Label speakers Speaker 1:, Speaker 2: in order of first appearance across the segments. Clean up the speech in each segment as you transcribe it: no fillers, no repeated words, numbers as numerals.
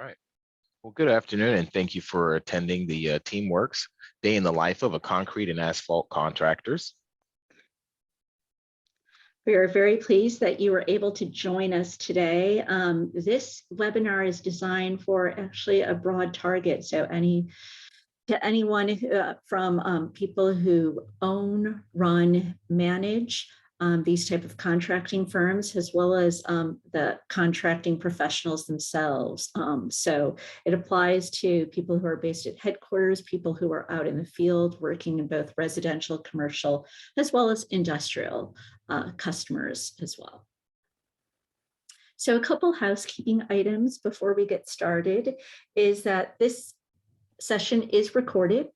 Speaker 1: All right. Well, good afternoon, and thank you for attending the Teamworks Day in the Life of a Concrete and Asphalt Contractors.
Speaker 2: We are very pleased that you were able to join us today. This webinar is designed for actually a broad target. So anyone from people who own, run, manage these type of contracting firms, as well as the contracting professionals themselves. So it applies to people who are based at headquarters, people who are out in the field working in both residential, commercial, as well as industrial customers as well. So a couple housekeeping items before we get started is that this session is recorded.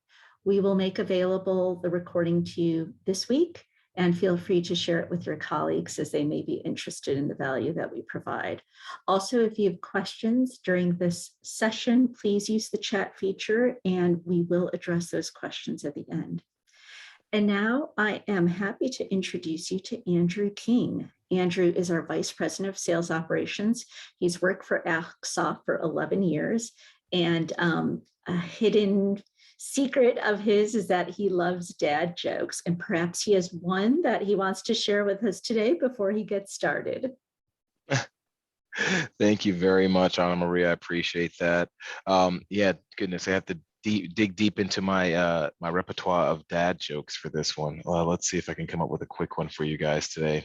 Speaker 2: We will make available the recording to you this week, and feel free to share it with your colleagues as they may be interested in the value that we provide. Also, if you have questions during this session, please use the chat feature and we will address those questions at the end. And now I am happy to introduce you to Andrew King. Andrew is our Vice President of Sales Operations. He's worked for Asphalt for 11 years, and a hidden secret of his is that he loves dad jokes, and perhaps he has one that he wants to share with us today before he gets started.
Speaker 1: Thank you very much, Anna Maria. I appreciate that. Yeah, goodness, I have to dig deep into my my repertoire of dad jokes for this one. Let's see if I can come up with a quick one for you guys today.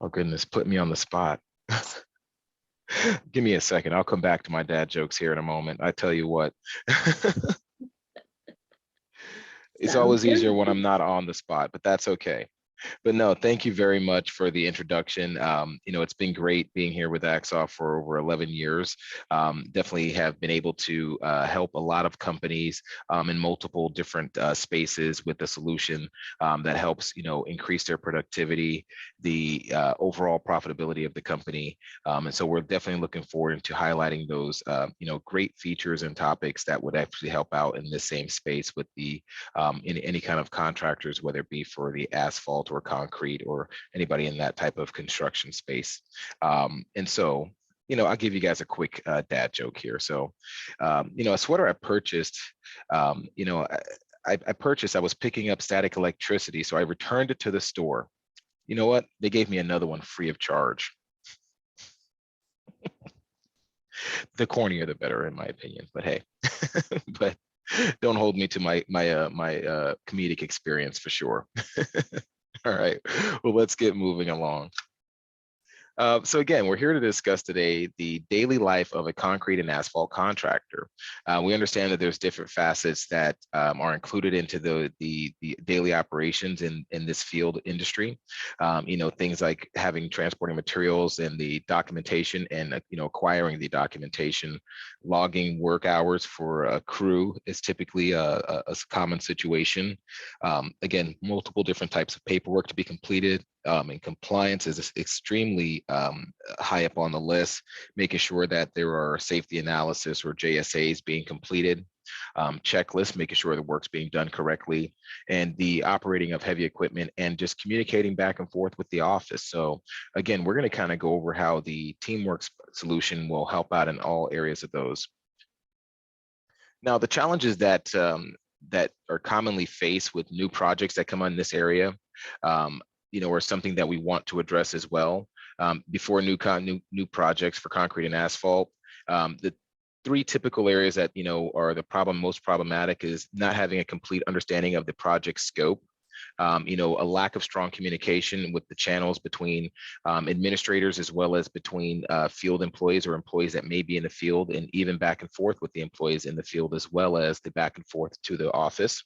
Speaker 1: Oh goodness, put me on the spot. Give me a second. I'll come back to my dad jokes here in a moment. I tell you what. It's always easier when I'm not on the spot, but that's okay. But no, thank you very much for the introduction. It's been great being here with Axoff for over 11 years. Definitely have been able to help a lot of companies in multiple different spaces with a solution that helps, increase their productivity, the overall profitability of the company. And so we're definitely looking forward to highlighting those, great features and topics that would actually help out in the same space with the in any kind of contractors, whether it be for the asphalt or concrete or anybody in that type of construction space. And so, I'll give you guys a quick dad joke here. So, a sweater I purchased, I purchased, I was picking up static electricity. So I returned it to the store. You know what? They gave me another one free of charge. The cornier, the better, in my opinion. But hey, but don't hold me to my comedic experience for sure. All right, well, let's get moving along. So again, we're here to discuss today the daily life of a concrete and asphalt contractor. We understand that there's different facets that are included into the daily operations in this field industry. Things like transporting materials and the documentation and acquiring the documentation. Logging work hours for a crew is typically a common situation. Again, multiple different types of paperwork to be completed. And compliance is extremely high up on the list, making sure that there are safety analysis or JSAs being completed, checklists, making sure the work's being done correctly, and the operating of heavy equipment and just communicating back and forth with the office. So again, we're going to kind of go over how the Teamworks solution will help out in all areas of those. Now, the challenges that that are commonly faced with new projects that come on this area, or something that we want to address as well before new projects for concrete and asphalt. The three typical areas that are the most problematic is not having a complete understanding of the project scope. A lack of strong communication with the channels between administrators as well as between field employees or employees that may be in the field, and even back and forth with the employees in the field, as well as the back and forth to the office.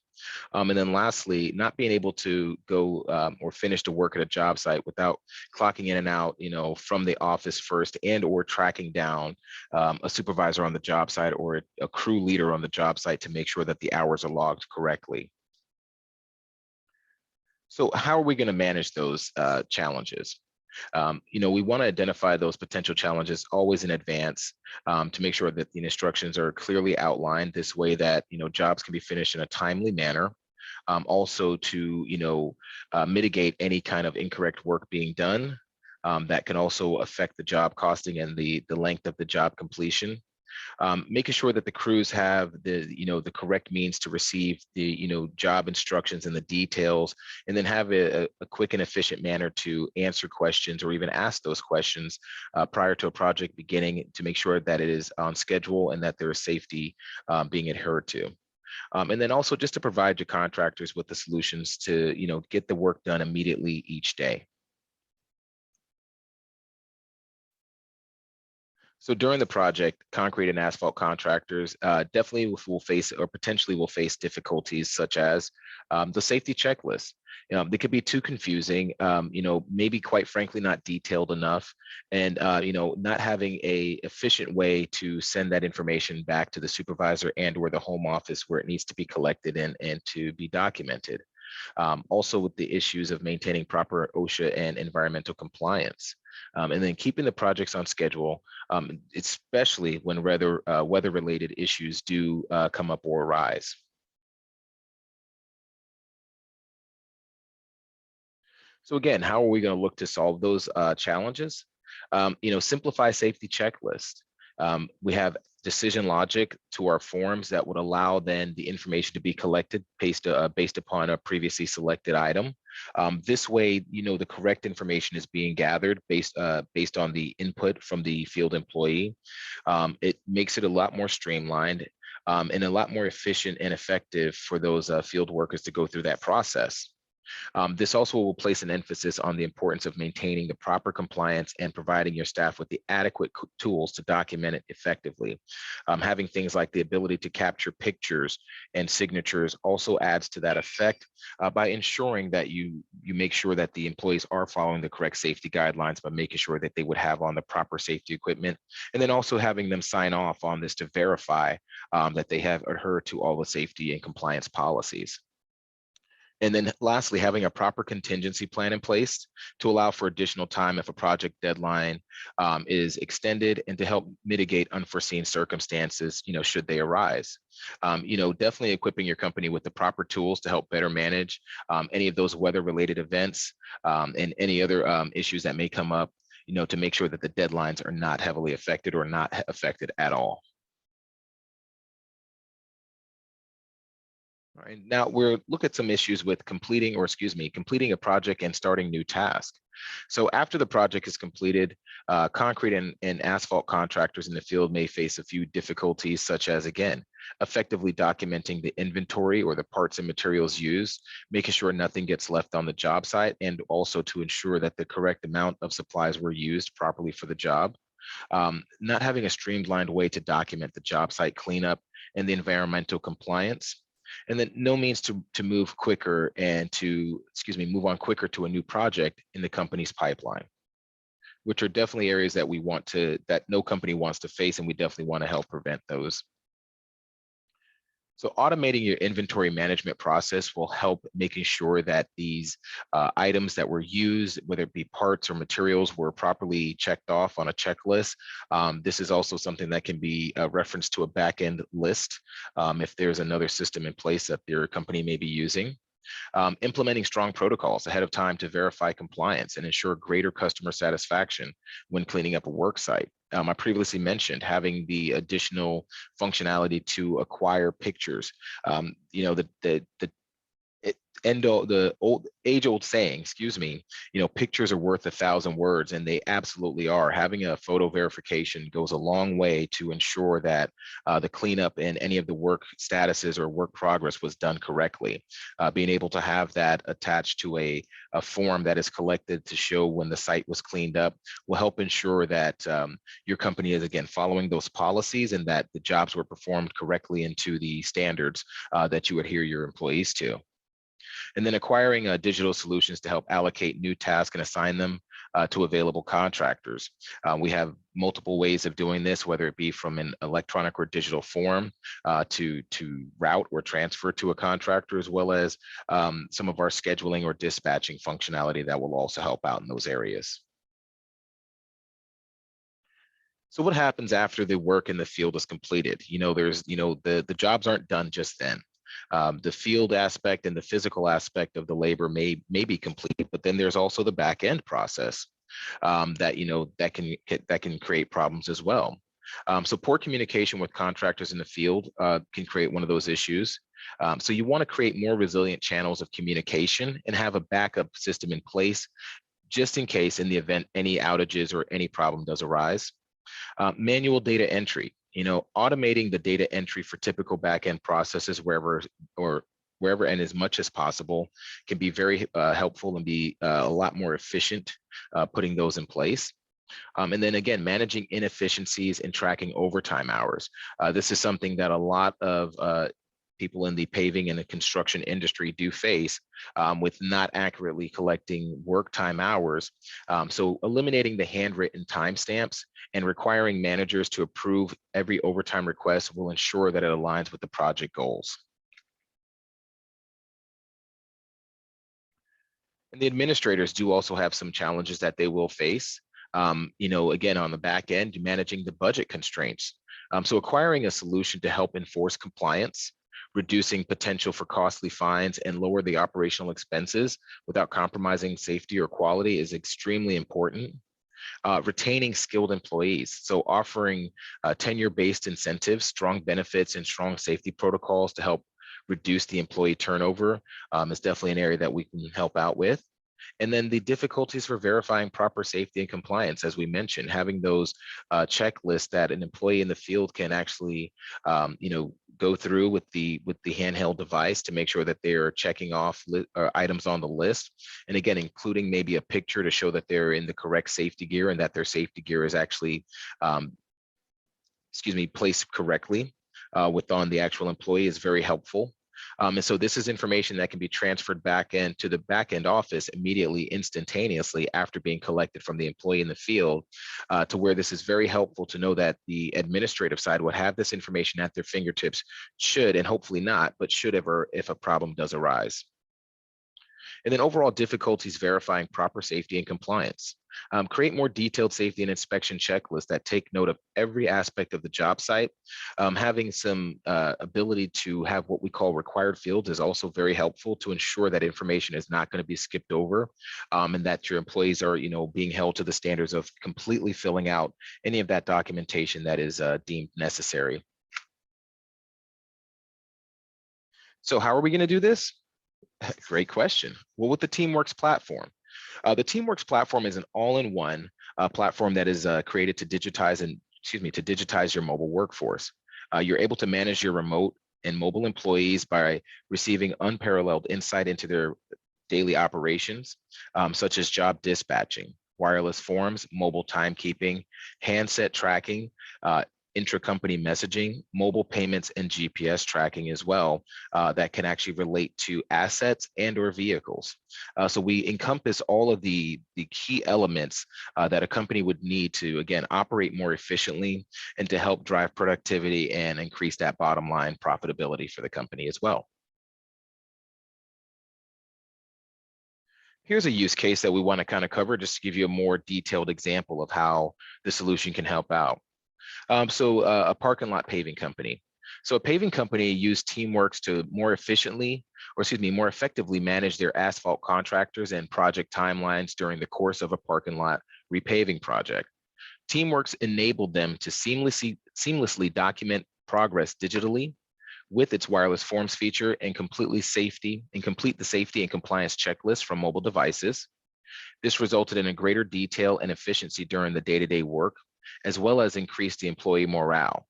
Speaker 1: And then lastly, not being able to go or finish the work at a job site without clocking in and out, from the office first, and or tracking down a supervisor on the job site or a crew leader on the job site to make sure that the hours are logged correctly. So how are we going to manage those challenges? We want to identify those potential challenges always in advance to make sure that the instructions are clearly outlined this way that, jobs can be finished in a timely manner. Also to, mitigate any kind of incorrect work being done that can also affect the job costing and the length of the job completion. Making sure that the crews have the correct means to receive the job instructions and the details, and then have a quick and efficient manner to answer questions or even ask those questions prior to a project beginning, to make sure that it is on schedule and that there is safety being adhered to. And then also just to provide your contractors with the solutions to get the work done immediately each day. So during the project, concrete and asphalt contractors definitely will face, or potentially will face, difficulties such as the safety checklist. They could be too confusing, maybe quite frankly not detailed enough, and not having a efficient way to send that information back to the supervisor and/or the home office where it needs to be collected and to be documented. Also with the issues of maintaining proper OSHA and environmental compliance. And then keeping the projects on schedule, especially when weather-related issues do come up or arise. So again, how are we going to look to solve those challenges? Simplify safety checklist. We have decision logic to our forms that would allow then the information to be collected based upon a previously selected item. This way, the correct information is being gathered based on the input from the field employee. It makes it a lot more streamlined and a lot more efficient and effective for those field workers to go through that process. This also will place an emphasis on the importance of maintaining the proper compliance and providing your staff with the adequate tools to document it effectively. Having things like the ability to capture pictures and signatures also adds to that effect by ensuring that you make sure that the employees are following the correct safety guidelines, by making sure that they would have on the proper safety equipment, and then also having them sign off on this to verify that they have adhered to all the safety and compliance policies. And then lastly, having a proper contingency plan in place to allow for additional time if a project deadline is extended, and to help mitigate unforeseen circumstances, should they arise. Definitely equipping your company with the proper tools to help better manage any of those weather-related events and any other issues that may come up, to make sure that the deadlines are not heavily affected or not affected at all. All right, now we're look at some issues with completing a project and starting new tasks. So after the project is completed, concrete and asphalt contractors in the field may face a few difficulties, such as, again, effectively documenting the inventory or the parts and materials used, making sure nothing gets left on the job site, and also to ensure that the correct amount of supplies were used properly for the job. Not having a streamlined way to document the job site cleanup and the environmental compliance. And then no means to move quicker and move on quicker to a new project in the company's pipeline, which are definitely areas that that no company wants to face, and we definitely want to help prevent those. So automating your inventory management process will help making sure that these items that were used, whether it be parts or materials, were properly checked off on a checklist. This is also something that can be referenced to a back-end list if there's another system in place that your company may be using. Implementing strong protocols ahead of time to verify compliance and ensure greater customer satisfaction when cleaning up a work site. I previously mentioned having the additional functionality to acquire pictures. The age-old saying, pictures are worth 1,000 words, and they absolutely are. Having a photo verification goes a long way to ensure that the cleanup and any of the work statuses or work progress was done correctly. Being able to have that attached to a form that is collected to show when the site was cleaned up will help ensure that your company is, again, following those policies, and that the jobs were performed correctly into the standards that you adhere your employees to. And then acquiring digital solutions to help allocate new tasks and assign them to available contractors. We have multiple ways of doing this, whether it be from an electronic or digital form to route or transfer to a contractor, as well as some of our scheduling or dispatching functionality that will also help out in those areas. So what happens after the work in the field is completed? The jobs aren't done just then. The field aspect and the physical aspect of the labor may be complete, but then there's also the back end process that can create problems as well. So poor communication with contractors in the field can create one of those issues. So you want to create more resilient channels of communication and have a backup system in place just in case in the event any outages or any problem does arise. Manual data entry, automating the data entry for typical backend processes wherever and as much as possible can be very helpful and be a lot more efficient putting those in place. And then again, managing inefficiencies and tracking overtime hours. This is something that a lot of people in the paving and the construction industry do face with not accurately collecting work time hours. So eliminating the handwritten timestamps and requiring managers to approve every overtime request will ensure that it aligns with the project goals. And the administrators do also have some challenges that they will face. Again, on the back end, managing the budget constraints. So acquiring a solution to help enforce compliance, reducing potential for costly fines, and lower the operational expenses without compromising safety or quality is extremely important. Retaining skilled employees. So offering tenure-based incentives, strong benefits, and strong safety protocols to help reduce the employee turnover is definitely an area that we can help out with. And then the difficulties for verifying proper safety and compliance, as we mentioned, having those checklists that an employee in the field can actually, go through with the handheld device to make sure that they're checking off items on the list. And again, including maybe a picture to show that they're in the correct safety gear and that their safety gear is actually, placed correctly on the actual employee is very helpful. And so this is information that can be transferred back into the back end office immediately, instantaneously after being collected from the employee in the field, to where this is very helpful to know that the administrative side will have this information at their fingertips should, and hopefully not, but should ever, if a problem does arise. And then overall difficulties verifying proper safety and compliance. Create more detailed safety and inspection checklists that take note of every aspect of the job site. Having some ability to have what we call required fields is also very helpful to ensure that information is not going to be skipped over, and that your employees are, being held to the standards of completely filling out any of that documentation that is deemed necessary. So how are we going to do this? Great question. Well, with the TeamWorks platform, the TeamWorks platform is an all-in-one platform that is created to digitize your mobile workforce. You're able to manage your remote and mobile employees by receiving unparalleled insight into their daily operations, such as job dispatching, wireless forms, mobile timekeeping, handset tracking, intra-company messaging, mobile payments, and GPS tracking as well, that can actually relate to assets and or vehicles. So we encompass all of the key elements that a company would need to, again, operate more efficiently and to help drive productivity and increase that bottom line profitability for the company as well. Here's a use case that we want to kind of cover just to give you a more detailed example of how the solution can help out. A parking lot paving company. So a paving company used TeamWorks to more effectively manage their asphalt contractors and project timelines during the course of a parking lot repaving project. TeamWorks enabled them to seamlessly document progress digitally with its wireless forms feature and complete the safety and compliance checklist from mobile devices. This resulted in a greater detail and efficiency during the day-to-day work, as well as increase the employee morale.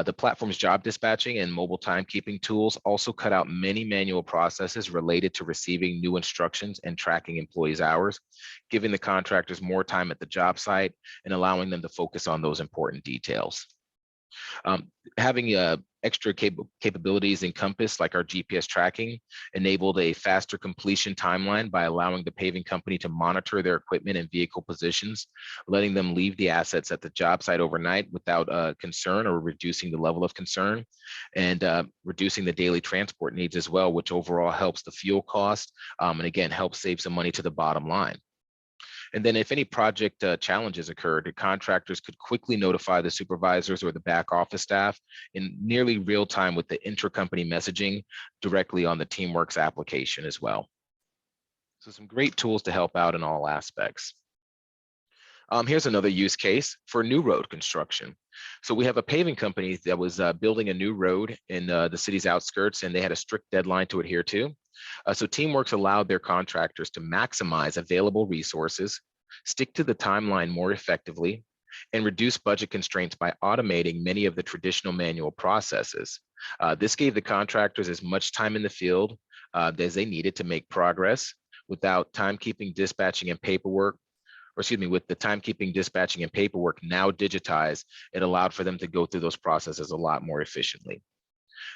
Speaker 1: The platform's job dispatching and mobile timekeeping tools also cut out many manual processes related to receiving new instructions and tracking employees' hours, giving the contractors more time at the job site and allowing them to focus on those important details. Having extra capabilities encompassed, like our GPS tracking, enabled a faster completion timeline by allowing the paving company to monitor their equipment and vehicle positions, letting them leave the assets at the job site overnight without concern or reducing the level of concern, and reducing the daily transport needs as well, which overall helps the fuel cost, and again, helps save some money to the bottom line. And then if any project challenges occurred, the contractors could quickly notify the supervisors or the back office staff in nearly real time with the intra-company messaging directly on the TeamWorks application as well. So some great tools to help out in all aspects. Here's another use case for new road construction. So we have a paving company that was building a new road in the city's outskirts, and they had a strict deadline to adhere to. So Teamworks allowed their contractors to maximize available resources, stick to the timeline more effectively, and reduce budget constraints by automating many of the traditional manual processes. This gave the contractors as much time in the field as they needed to make progress without timekeeping, dispatching, and paperwork, or excuse me, with the timekeeping, dispatching, and paperwork now digitized, it allowed for them to go through those processes a lot more efficiently.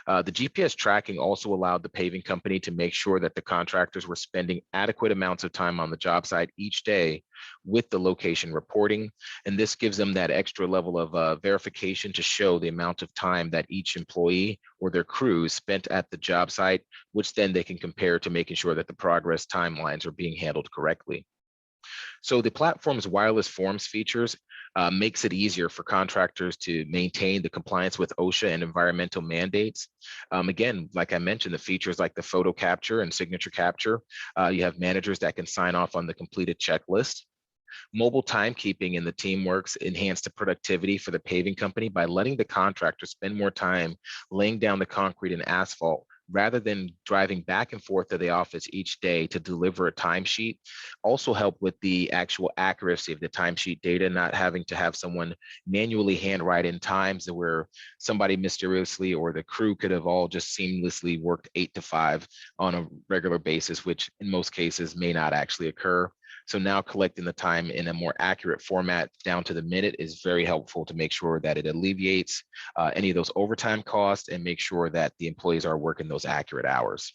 Speaker 1: The GPS tracking also allowed the paving company to make sure that the contractors were spending adequate amounts of time on the job site each day with the location reporting. And this gives them that extra level of verification to show the amount of time that each employee or their crews spent at the job site, which then they can compare to making sure that the progress timelines are being handled correctly. So the platform's wireless forms features makes it easier for contractors to maintain the compliance with OSHA and environmental mandates. Again, like I mentioned, the features like the photo capture and signature capture, you have managers that can sign off on the completed checklist. Mobile timekeeping in the Teamworks enhanced the productivity for the paving company by letting the contractor spend more time laying down the concrete and asphalt rather than driving back and forth to the office each day to deliver a timesheet. Also help with the actual accuracy of the timesheet data, not having to have someone manually handwrite in times where somebody mysteriously or the crew could have all just seamlessly worked 8 to 5 on a regular basis, which in most cases may not actually occur. So now collecting the time in a more accurate format down to the minute is very helpful to make sure that it alleviates any of those overtime costs and make sure that the employees are working those accurate hours.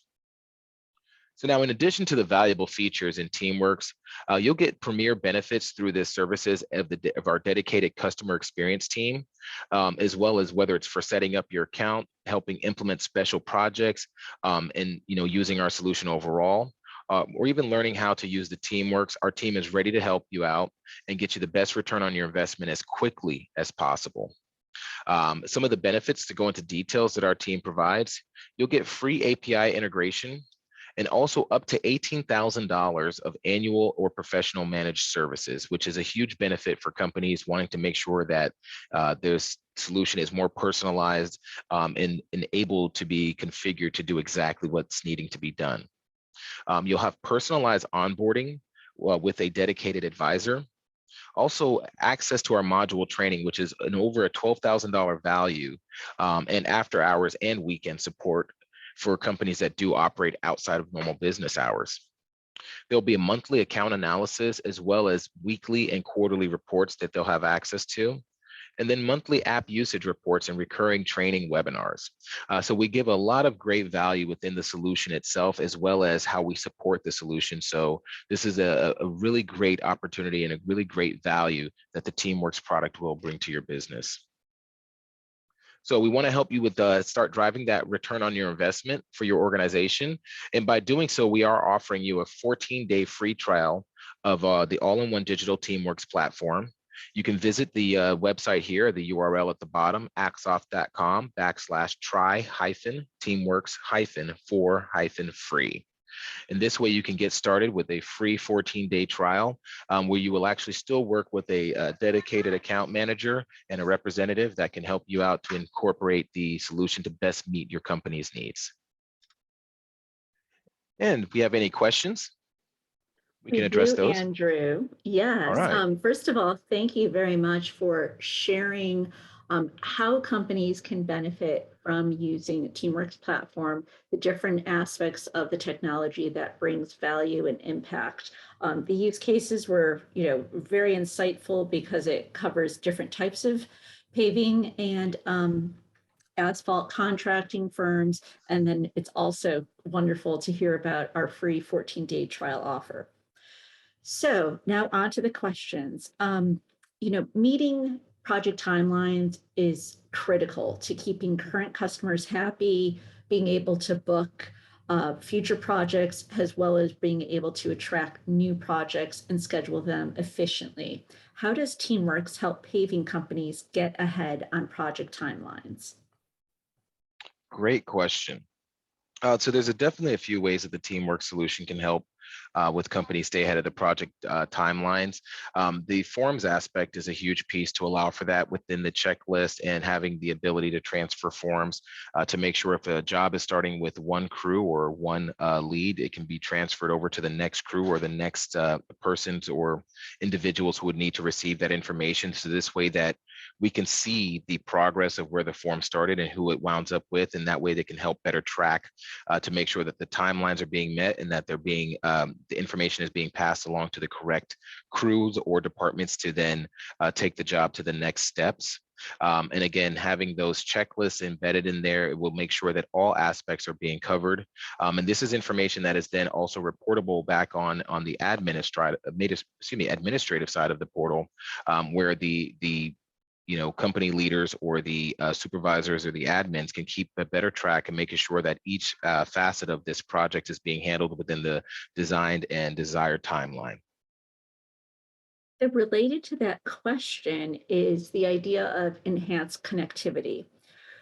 Speaker 1: So now, in addition to the valuable features in Teamworks, you'll get premier benefits through the services of our dedicated customer experience team, as well as whether it's for setting up your account, helping implement special projects, and using our solution overall. Or even learning how to use the Teamworks. Our team is ready to help you out and get you the best return on your investment as quickly as possible. Some of the benefits, to go into details, that our team provides: you'll get free API integration and also up to $18,000 of annual or professional managed services, which is a huge benefit for companies wanting to make sure that their solution is more personalized and able to be configured to do exactly what's needing to be done. You'll have personalized onboarding with a dedicated advisor. Also, access to our module training, which is an over a $12,000 value, and after hours and weekend support for companies that do operate outside of normal business hours. There'll be a monthly account analysis as well as weekly and quarterly reports that they'll have access to, and then monthly app usage reports and recurring training webinars. So we give a lot of great value within the solution itself, as well as how we support the solution. So this is a really great opportunity and a really great value that the Teamworks product will bring to your business. So we want to help you with start driving that return on your investment for your organization. And by doing so, we are offering you a 14-day free trial of the all-in-one digital Teamworks platform. You can visit the website here, the URL at the bottom, axoft.com/try-teamworks-for-free. And this way you can get started with a free 14-day trial where you will actually still work with a dedicated account manager and a representative that can help you out to incorporate the solution to best meet your company's needs. And if we have any questions, we can address those.
Speaker 2: Andrew.
Speaker 1: All
Speaker 2: Yes.
Speaker 1: right.
Speaker 2: First of all, thank you very much for sharing how companies can benefit from using the Teamworks platform, the different aspects of the technology that brings value and impact. The use cases were, very insightful because it covers different types of paving and asphalt contracting firms. And then it's also wonderful to hear about our free 14-day trial offer. So now on to the questions. Meeting project timelines is critical to keeping current customers happy, being able to book future projects, as well as being able to attract new projects and schedule them efficiently. How does Teamworks help paving companies get ahead on project timelines?
Speaker 1: Great question. So there's definitely a few ways that the Teamwork solution can help with companies stay ahead of the project timelines. The forms aspect is a huge piece to allow for that within the checklist, and having the ability to transfer forms to make sure if a job is starting with one crew or one lead, it can be transferred over to the next crew or the next persons or individuals who would need to receive that information. So this way that we can see the progress of where the form started and who it wounds up with, and that way they can help better track to make sure that the timelines are being met and that they're being the information is being passed along to the correct crews or departments to then take the job to the next steps. And again, having those checklists embedded in there, it will make sure that all aspects are being covered. And this is information that is then also reportable back on the administrative side of the portal, where the company leaders or the supervisors or the admins can keep a better track and making sure that each facet of this project is being handled within the designed and desired timeline.
Speaker 2: So related to that question is the idea of enhanced connectivity.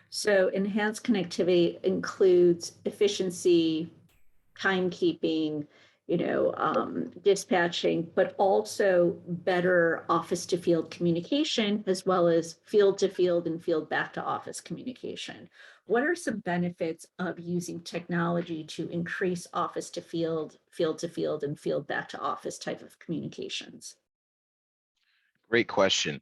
Speaker 2: So enhanced connectivity includes efficiency, timekeeping, dispatching, but also better office to field communication, as well as field to field and field back to office communication. What are some benefits of using technology to increase office to field to field, and field back to office type of communications?
Speaker 1: Great question.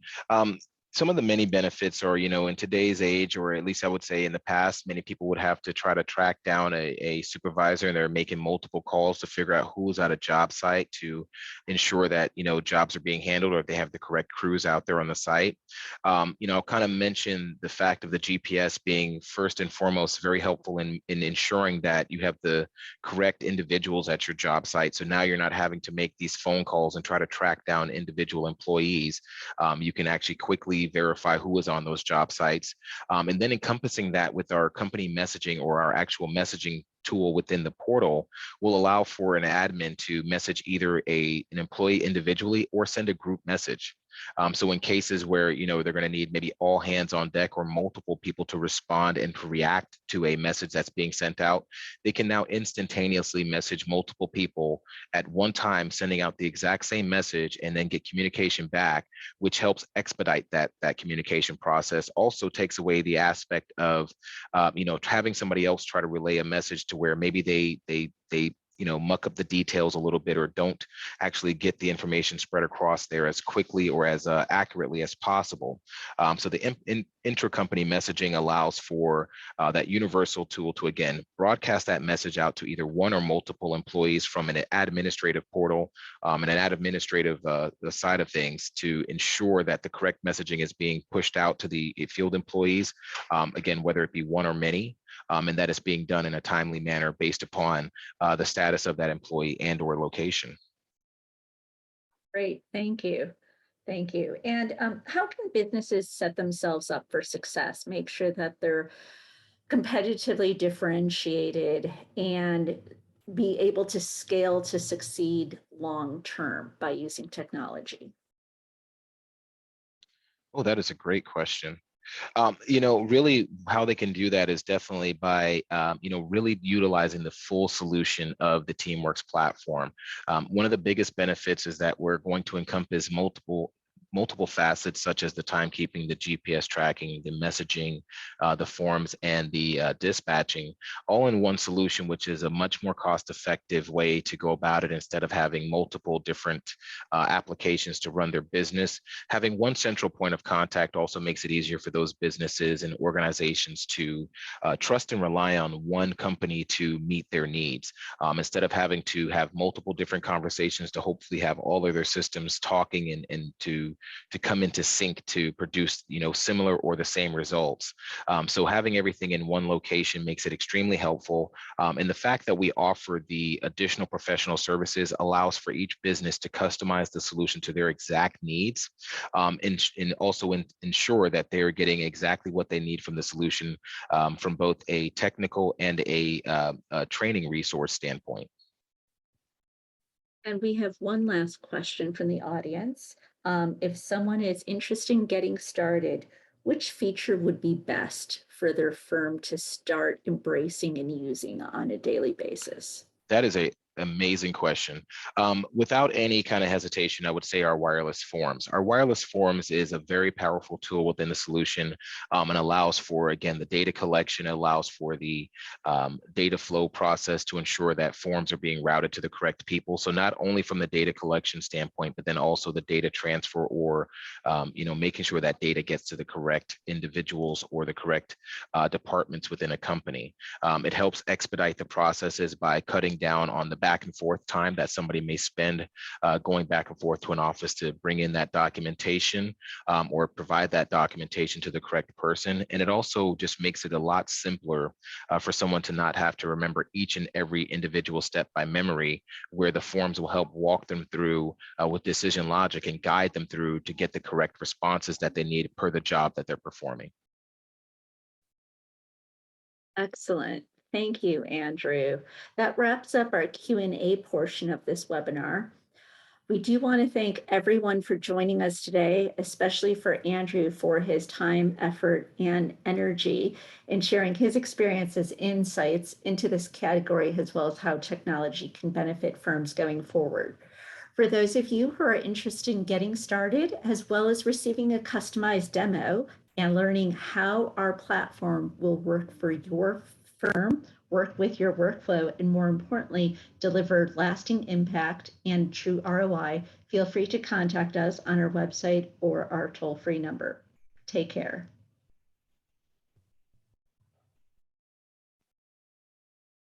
Speaker 1: Some of the many benefits are, in today's age, or at least I would say in the past, many people would have to try to track down a supervisor, and they're making multiple calls to figure out who's at a job site to ensure that, jobs are being handled or if they have the correct crews out there on the site. I'll kind of mention the fact of the GPS being first and foremost very helpful in ensuring that you have the correct individuals at your job site. So now you're not having to make these phone calls and try to track down individual employees. You can actually quickly verify who is on those job sites. And then encompassing that with our company messaging or our actual messaging tool within the portal will allow for an admin to message either an employee individually or send a group message. So in cases where they're going to need maybe all hands on deck or multiple people to respond and to react to a message that's being sent out, they can now instantaneously message multiple people at one time, sending out the exact same message, and then get communication back, which helps expedite that communication process. Also takes away the aspect of having somebody else try to relay a message to where maybe they muck up the details a little bit or don't actually get the information spread across there as quickly or as accurately as possible. So the intra-company messaging allows for that universal tool to, again, broadcast that message out to either one or multiple employees from an administrative portal and an administrative the side of things, to ensure that the correct messaging is being pushed out to the field employees, again, whether it be one or many, and that is being done in a timely manner based upon the status of that employee and or location.
Speaker 2: Great, thank you. Thank you. And how can businesses set themselves up for success, make sure that they're competitively differentiated and be able to scale to succeed long term by using technology?
Speaker 1: Oh, that is a great question. Really how they can do that is definitely by, really utilizing the full solution of the Teamworks platform. One of the biggest benefits is that we're going to encompass multiple facets, such as the timekeeping, the GPS tracking, the messaging, the forms, and the dispatching, all in one solution, which is a much more cost-effective way to go about it instead of having multiple different applications to run their business. Having one central point of contact also makes it easier for those businesses and organizations to trust and rely on one company to meet their needs, instead of having to have multiple different conversations to hopefully have all of their systems talking and to come into sync to produce similar or the same results. So having everything in one location makes it extremely helpful. And the fact that we offer the additional professional services allows for each business to customize the solution to their exact needs, and also ensure that they're getting exactly what they need from the solution, from both a technical and a training resource standpoint.
Speaker 2: And we have one last question from the audience. If someone is interested in getting started, which feature would be best for their firm to start embracing and using on a daily basis?
Speaker 1: That is Amazing question. Without any kind of hesitation, I would say our wireless forms. Our wireless forms is a very powerful tool within the solution, and allows for, again, the data collection, allows for the data flow process to ensure that forms are being routed to the correct people. So not only from the data collection standpoint, but then also the data transfer, or making sure that data gets to the correct individuals or the correct departments within a company. It helps expedite the processes by cutting down on the back and forth time that somebody may spend going back and forth to an office to bring in that documentation, or provide that documentation to the correct person. And it also just makes it a lot simpler for someone to not have to remember each and every individual step by memory, where the forms will help walk them through with decision logic and guide them through to get the correct responses that they need per the job that they're performing.
Speaker 2: Excellent. Thank you, Andrew. That wraps up our Q&A portion of this webinar. We do want to thank everyone for joining us today, especially for Andrew for his time, effort, and energy in sharing his experiences, insights into this category, as well as how technology can benefit firms going forward. For those of you who are interested in getting started, as well as receiving a customized demo and learning how our platform will work for your firm, work with your workflow, and more importantly, deliver lasting impact and true ROI, feel free to contact us on our website or our toll-free number. Take care.